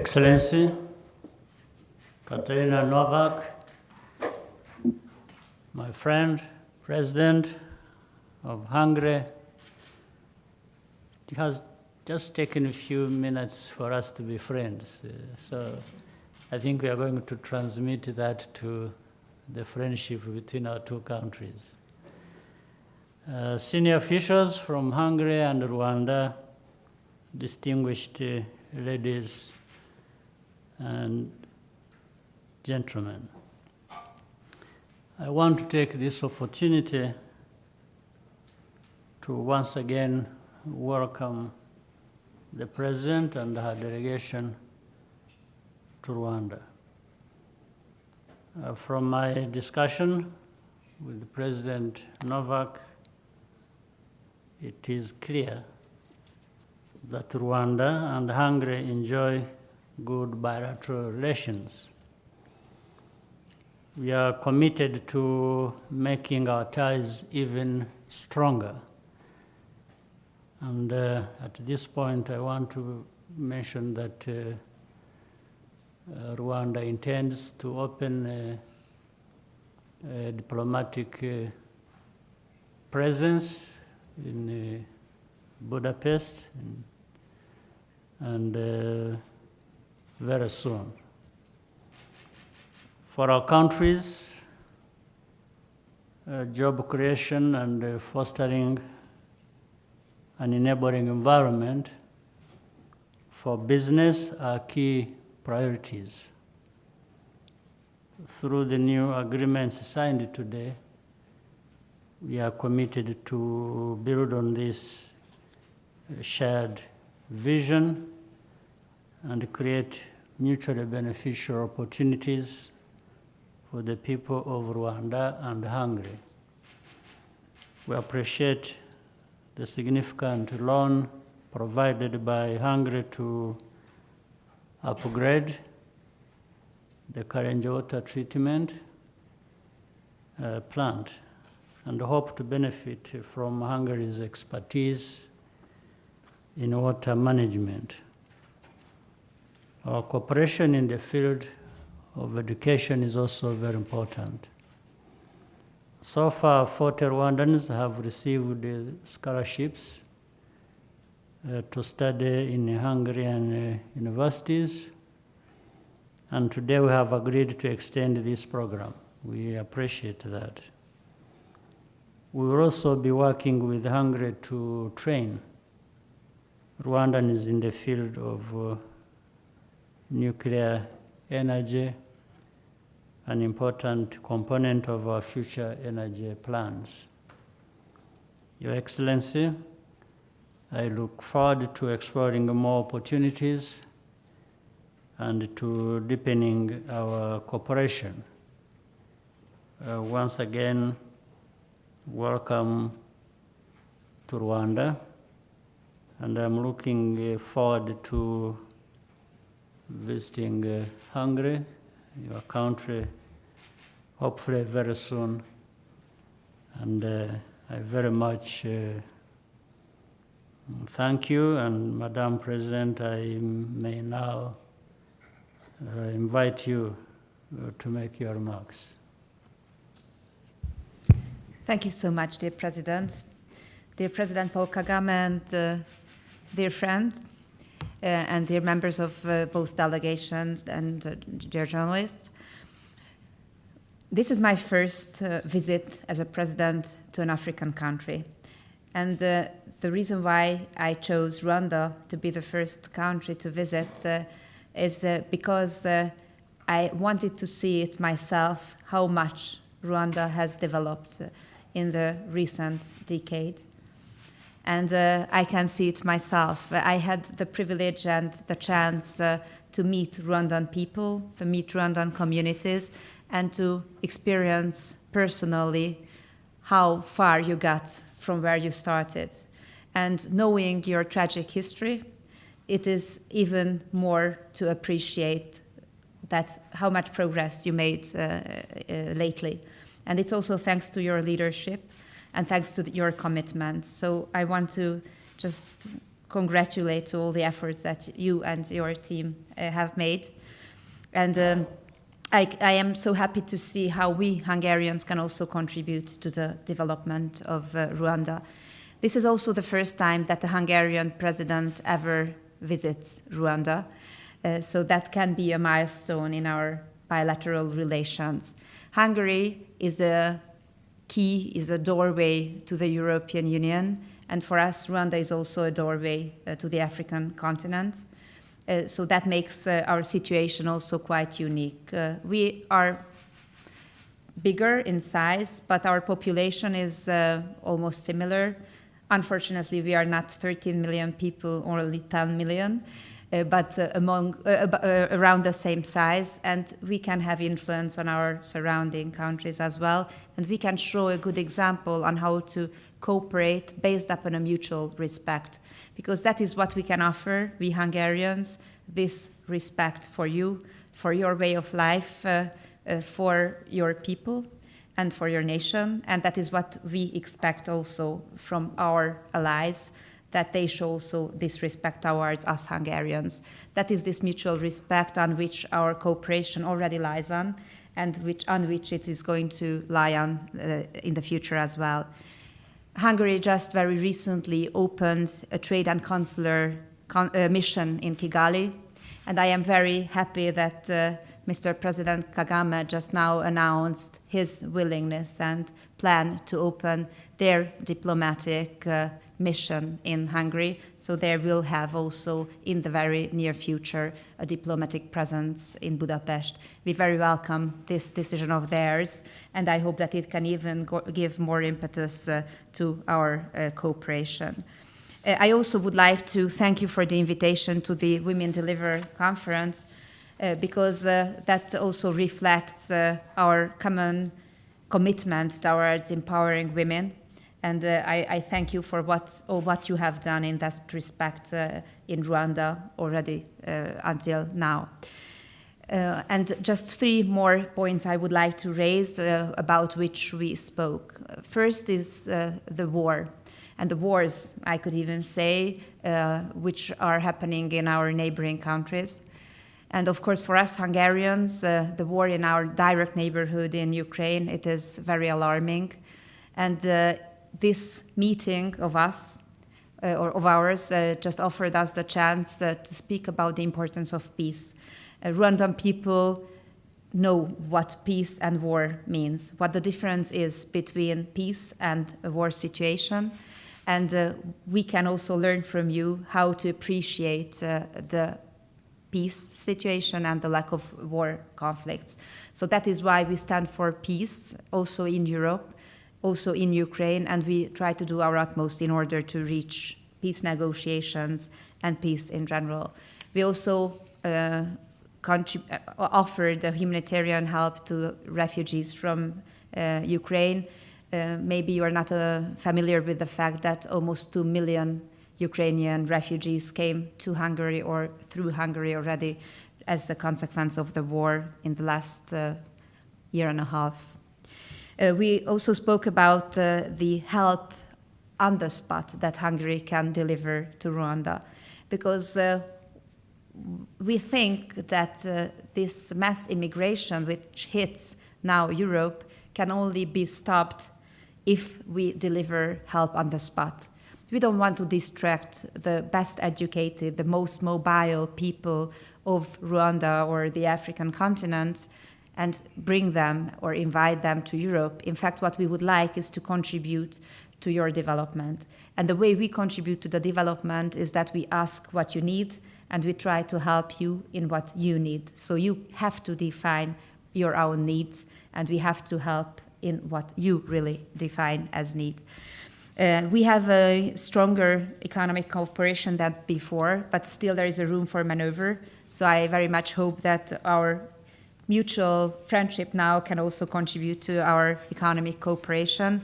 Excellency, Katerina Novak, my friend, President of Hungary. It has just taken a few minutes for us to be friends. So I think we are going to transmit that to the friendship between our two countries. Senior officials from Hungary and Rwanda, distinguished ladies and gentlemen. I want to take this opportunity to once again welcome the President and her delegation to Rwanda. From my discussion with President Novak, it is clear that Rwanda and Hungary enjoy good bilateral relations. We are committed to making our ties even stronger. And at this point, I want to mention that Rwanda intends to open a diplomatic presence in Budapest and very soon. For our countries, job creation and fostering an enabling environment for business are key priorities. Through the new agreements signed today, we are committed to build on this shared vision and create mutually beneficial opportunities for the people of Rwanda and Hungary. We appreciate the significant loan provided by Hungary to upgrade the Karenga water treatment plant and hope to benefit from Hungary's expertise in water management. Our cooperation in the field of education is also very important. So far, 40 Rwandans have received scholarships to study in Hungarian universities, and today we have agreed to extend this program. We appreciate that. We will also be working with Hungary to train Rwandans in the field of nuclear energy, an important component of our future energy plans. Your Excellency, I look forward to exploring more opportunities and to deepening our cooperation. Once again, welcome to Rwanda, and I'm looking forward to visiting Hungary, your country, hopefully very soon. And I very much thank you. And Madam President, I may now invite you to make your remarks. Thank you so much, dear President. Dear President Paul Kagame and dear friend, and dear members of both delegations and dear journalists. This is my first visit as a president to an African country. And the reason why I chose Rwanda to be the first country to visit is because I wanted to see it myself, how much Rwanda has developed in the recent decade. And I can see it myself. I had the privilege and the chance to meet Rwandan people, to meet Rwandan communities, and to experience personally how far you got from where you started. And knowing your tragic history, it is even more to appreciate how much progress you made lately. And it's also thanks to your leadership and thanks to your commitment. So I want to just congratulate all the efforts that you and your team have made. And I am so happy to see how we Hungarians can also contribute to the development of Rwanda. This is also the first time that the Hungarian president ever visits Rwanda, so that can be a milestone in our bilateral relations. Hungary is a key, is a doorway to the European Union, and for us, Rwanda is also a doorway to the African continent. So that makes our situation also quite unique. We are bigger in size, but our population is almost similar. Unfortunately, we are not 13 million people, only 10 million, but around the same size, and we can have influence on our surrounding countries as well, and we can show a good example on how to cooperate based upon a mutual respect, because that is what we can offer, we Hungarians, this respect for you, for your way of life, for your people, and for your nation, and that is what we expect also from our allies, that they show also this respect towards us Hungarians. That is this mutual respect on which our cooperation already lies on, and on which it is going to lie on in the future as well. Hungary just very recently opened a trade and consular mission in Kigali, and I am very happy that Mr. President Kagame just now announced his willingness and plan to open their diplomatic mission in Hungary. So they will have also in the very near future a diplomatic presence in Budapest. We very welcome this decision of theirs, and I hope that it can even give more impetus to our cooperation. I also would like to thank you for the invitation to the Women Deliver conference, because that also reflects our common commitment towards empowering women. And I thank you for what you have done in that respect in Rwanda already until now. And just 3 more points I would like to raise about which we spoke. First is the war, and the wars, I could even say, which are happening in our neighboring countries. And of course, for us Hungarians, the war in our direct neighborhood in Ukraine, it is very alarming. And this meeting of us, or of ours, just offered us the chance to speak about the importance of peace. Rwandan people know what peace and war means, what the difference is between peace and a war situation. And we can also learn from you how to appreciate the peace situation and the lack of war conflicts. So that is why we stand for peace, also in Europe, also in Ukraine, and we try to do our utmost in order to reach peace negotiations and peace in general. We also offered humanitarian help to refugees from Ukraine. Maybe you are not familiar with the fact that almost 2 million Ukrainian refugees came to Hungary or through Hungary already as a consequence of the war in the last year and a half. We also spoke about the help on the spot that Hungary can deliver to Rwanda, because we think that this mass immigration which hits now Europe can only be stopped if we deliver help on the spot. We don't want to distract the best educated, the most mobile people of Rwanda or the African continent and bring them or invite them to Europe. In fact, what we would like is to contribute to your development. And the way we contribute to the development is that we ask what you need and we try to help you in what you need. So you have to define your own needs and we have to help in what you really define as need. We have a stronger economic cooperation than before, but still there is a room for maneuver. So I very much hope that our mutual friendship now can also contribute to our economic cooperation,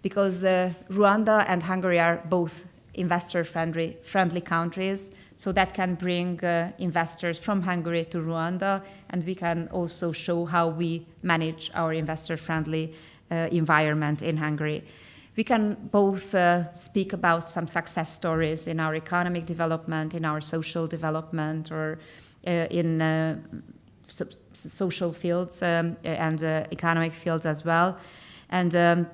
because Rwanda and Hungary are both investor-friendly countries, so that can bring investors from Hungary to Rwanda, and we can also show how we manage our investor-friendly environment in Hungary. We can both speak about some success stories in our economic development, in our social development, or in social fields and economic fields as well. And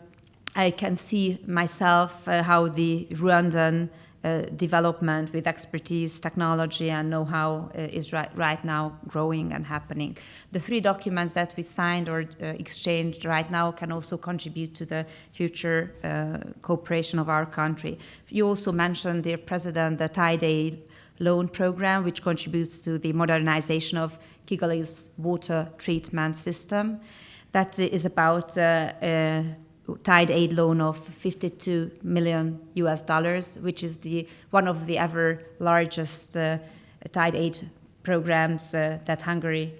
I can see myself how the Rwandan development with expertise, technology, and know-how is right now growing and happening. The 3 documents that we signed or exchanged right now can also contribute to the future cooperation of our country. You also mentioned, dear President, the Tide Aid loan program, which contributes to the modernization of Kigali's water treatment system. That is about Tide Aid loan of $52 million, which is one of the ever largest Tide Aid programs that Hungary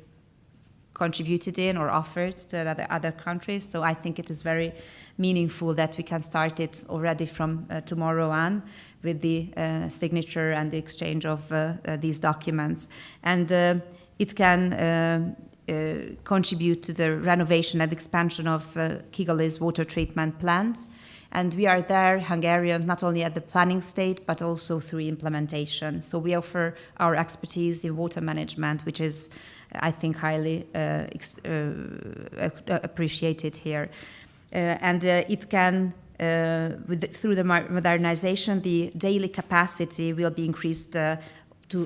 contributed in or offered to other countries. So I think it is very meaningful that we can start it already from tomorrow on with the signature and the exchange of these documents. And it can contribute to the renovation and expansion of Kigali's water treatment plants. And we are there, Hungarians, not only at the planning stage, but also through implementation. So we offer our expertise in water management, which is, I think, highly appreciated here. And it can, through the modernization, the daily capacity will be increased to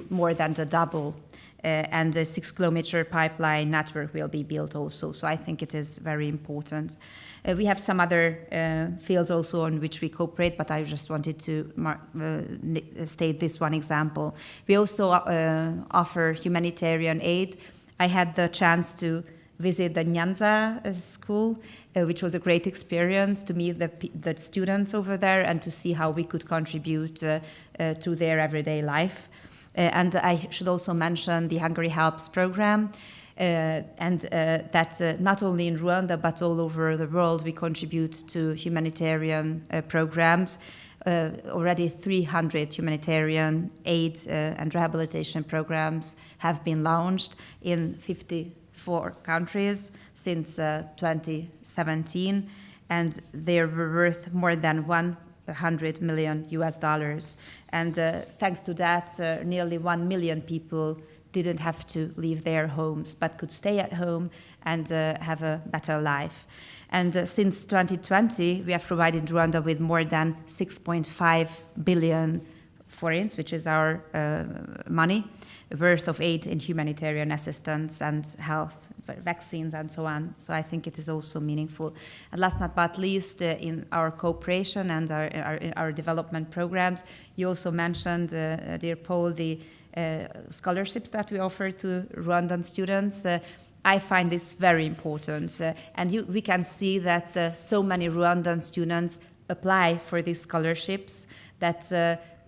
more than the double. And the 6-kilometer pipeline network will be built also. So I think it is very important. We have some other fields also on which we cooperate, but I just wanted to state this one example. We also offer humanitarian aid. I had the chance to visit the Nyanza school, which was a great experience to meet the students over there and to see how we could contribute to their everyday life. And I should also mention the Hungary Helps program, and that not only in Rwanda but all over the world we contribute to humanitarian programs. Already 300 humanitarian aid and rehabilitation programs have been launched in 54 countries since 2017, and they were worth more than $100 million. And thanks to that, nearly 1 million people didn't have to leave their homes, but could stay at home and have a better life. And since 2020, we have provided Rwanda with more than 6.5 billion forints, which is our money, worth of aid in humanitarian assistance and health, vaccines and so on. So I think it is also meaningful. And last but not least, in our cooperation and our development programs, you also mentioned, dear Paul, the scholarships that we offer to Rwandan students. I find this very important. And we can see that so many Rwandan students apply for these scholarships, that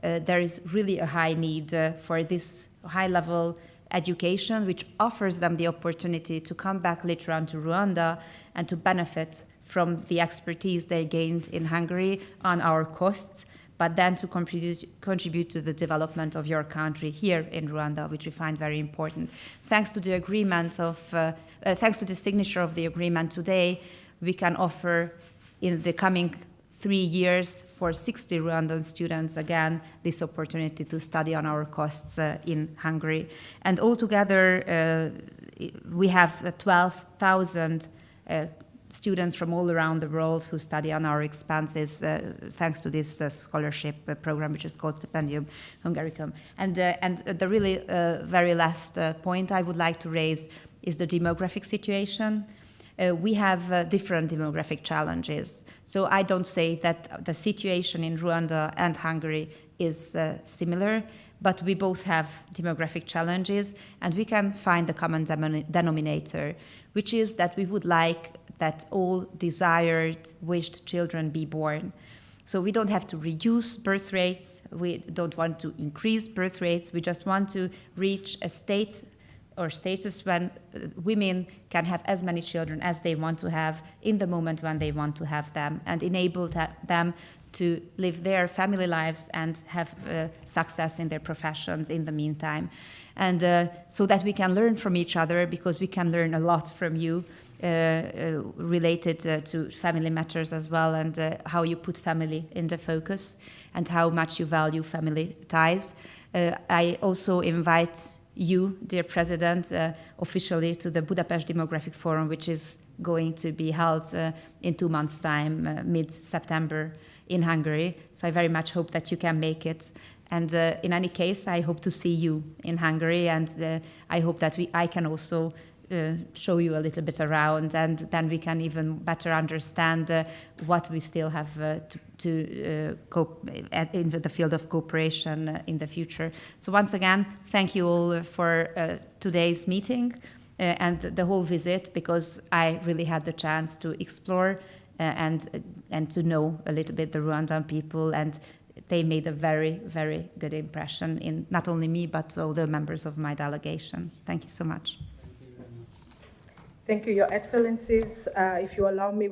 there is really a high need for this high-level education, which offers them the opportunity to come back later on to Rwanda and to benefit from the expertise they gained in Hungary on our costs, but then to contribute to the development of your country here in Rwanda, which we find very important. Thanks to the agreement thanks to the signature of the agreement today, we can offer in the coming 3 years for 60 Rwandan students, again, this opportunity to study on our costs in Hungary. And altogether, we have 12,000 students from all around the world who study on our expenses, thanks to this scholarship program, which is called Stipendium Hungaricum. And the really very last point I would like to raise is the demographic situation. We have different demographic challenges. So I don't say that the situation in Rwanda and Hungary is similar, but we both have demographic challenges, and we can find a common denominator, which is that we would like that all desired, wished children be born. So we don't have to reduce birth rates, we don't want to increase birth rates, we just want to reach a state or status when women can have as many children as they want to have in the moment when they want to have them, and enable them to live their family lives and have success in their professions in the meantime. And so that we can learn from each other, because we can learn a lot from you related to family matters as well, and how you put family in the focus and how much you value family ties. I also invite you, dear President, officially to the Budapest Demographic Forum, which is going to be held in 2 months' time, mid-September in Hungary. So I very much hope that you can make it. And in any case, I hope to see you in Hungary, and I hope that I can also show you a little bit around, and then we can even better understand what we still have to cope in the field of cooperation in the future. So once again, thank you all for today's meeting and the whole visit, because I really had the chance to explore and to know a little bit the Rwandan people, and they made a very, very good impression in not only me, but all the members of my delegation. Thank you so much. Thank you, Your Excellencies. If you allow me,